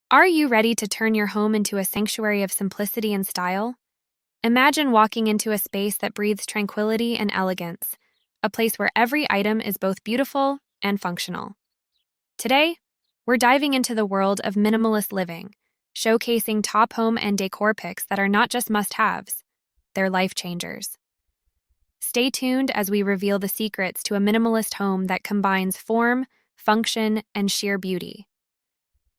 Are you ready to turn your home into a sanctuary of simplicity and style? Imagine walking into a space that breathes tranquility and elegance, a place where every item is both beautiful and functional. Today, we're diving into the world of minimalist living, showcasing top home and decor picks that are not just must-haves, they're life changers. Stay tuned as we reveal the secrets to a minimalist home that combines form, function, and sheer beauty.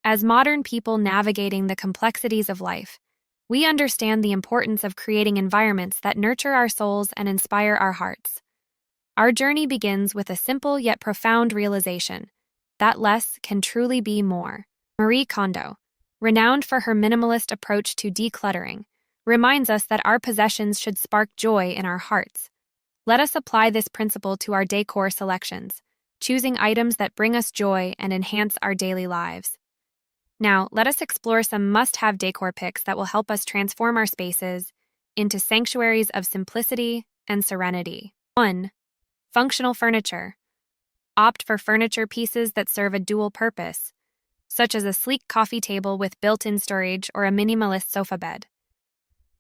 As modern people navigating the complexities of life, we understand the importance of creating environments that nurture our souls and inspire our hearts. Our journey begins with a simple yet profound realization that less can truly be more. Marie Kondo, renowned for her minimalist approach to decluttering, reminds us that our possessions should spark joy in our hearts. Let us apply this principle to our decor selections, choosing items that bring us joy and enhance our daily lives. Now, let us explore some must-have decor picks that will help us transform our spaces into sanctuaries of simplicity and serenity. 1. Functional furniture. Opt for furniture pieces that serve a dual purpose, such as a sleek coffee table with built-in storage or a minimalist sofa bed.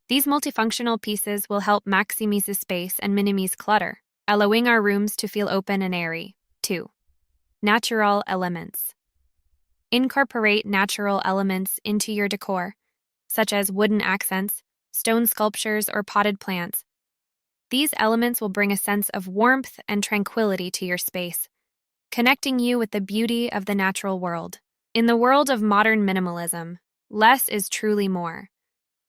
These multifunctional pieces will help maximize space and minimize clutter, allowing our rooms to feel open and airy. 2. Natural elements. Incorporate natural elements into your decor, such as wooden accents, stone sculptures, or potted plants. These elements will bring a sense of warmth and tranquility to your space, connecting you with the beauty of the natural world. In the world of modern minimalism, less is truly more.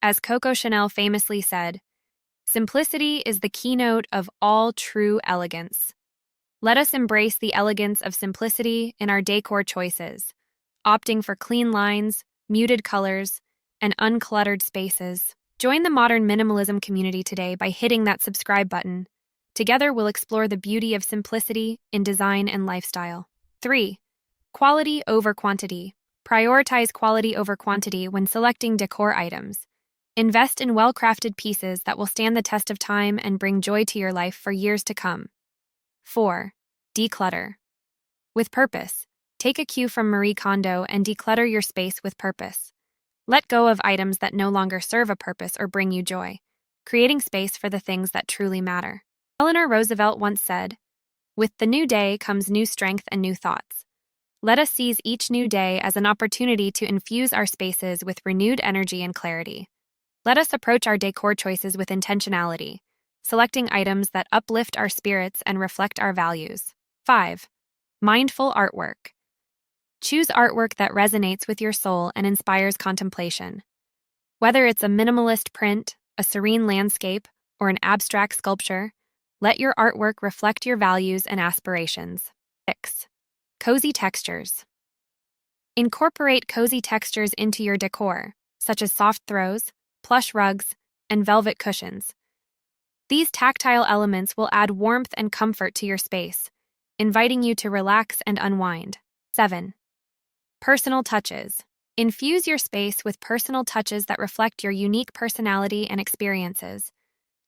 As Coco Chanel famously said, "Simplicity is the keynote of all true elegance." Let us embrace the elegance of simplicity in our decor choices, opting for clean lines, muted colors, and uncluttered spaces. Join the modern minimalism community today by hitting that subscribe button. Together, we'll explore the beauty of simplicity in design and lifestyle. 3. Quality over quantity. Prioritize quality over quantity when selecting decor items. Invest in well-crafted pieces that will stand the test of time and bring joy to your life for years to come. 4. Declutter. With purpose. Take a cue from Marie Kondo and declutter your space with purpose. Let go of items that no longer serve a purpose or bring you joy, creating space for the things that truly matter. Eleanor Roosevelt once said, "With the new day comes new strength and new thoughts." Let us seize each new day as an opportunity to infuse our spaces with renewed energy and clarity. Let us approach our decor choices with intentionality, selecting items that uplift our spirits and reflect our values. 5. Mindful artwork. Choose artwork that resonates with your soul and inspires contemplation. Whether it's a minimalist print, a serene landscape, or an abstract sculpture, let your artwork reflect your values and aspirations. 6. Cozy textures. Incorporate cozy textures into your decor, such as soft throws, plush rugs, and velvet cushions. These tactile elements will add warmth and comfort to your space, inviting you to relax and unwind. 7. Personal touches. Infuse your space with personal touches that reflect your unique personality and experiences.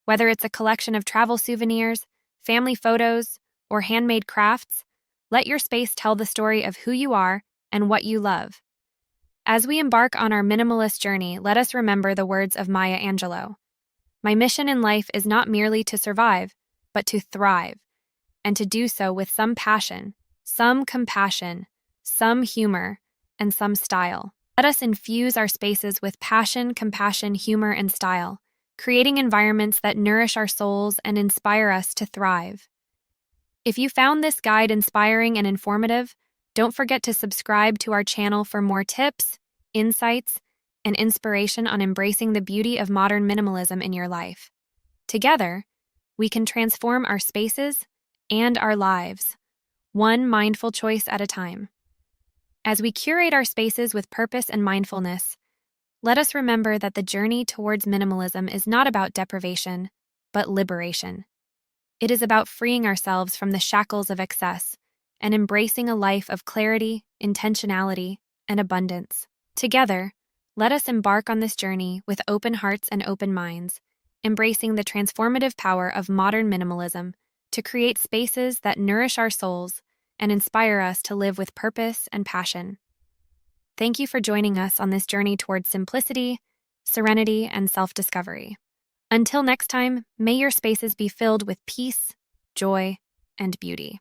Whether it's a collection of travel souvenirs, family photos, or handmade crafts, let your space tell the story of who you are and what you love. As we embark on our minimalist journey, let us remember the words of Maya Angelou. "My mission in life is not merely to survive, but to thrive, and to do so with some passion, some compassion, some humor, and some style." Let us infuse our spaces with passion, compassion, humor, and style, creating environments that nourish our souls and inspire us to thrive. If you found this guide inspiring and informative, don't forget to subscribe to our channel for more tips, insights, and inspiration on embracing the beauty of modern minimalism in your life. Together, we can transform our spaces and our lives, one mindful choice at a time. As we curate our spaces with purpose and mindfulness, let us remember that the journey towards minimalism is not about deprivation, but liberation. It is about freeing ourselves from the shackles of excess and embracing a life of clarity, intentionality, and abundance. Together, let us embark on this journey with open hearts and open minds, embracing the transformative power of modern minimalism to create spaces that nourish our souls and inspire us to live with purpose and passion. Thank you for joining us on this journey towards simplicity, serenity, and self-discovery. Until next time, may your spaces be filled with peace, joy, and beauty.